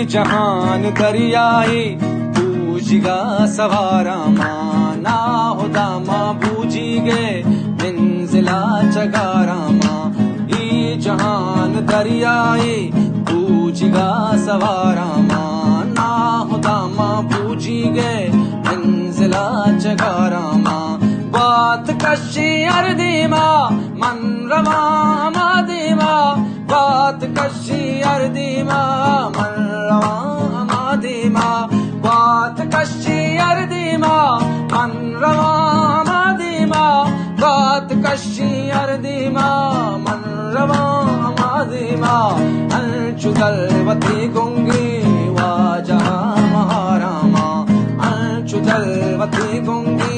جہان دریائی بوجھگا سواراما نا ہداما بوجھی گے منزلا چگاراما ای جہان دریائی بوجھگا سواراما نا ہداما بوجھی گے منزلا چگاراما بات کشی اردیما من رواما دیما بات کشی اردیما من رواما دیما بات کشی اردیما من رواما دیما بات کشی اردیما من رواما دیما انچو دلوتی گنگی واجہ مہاراما انچو دلوتی گنگی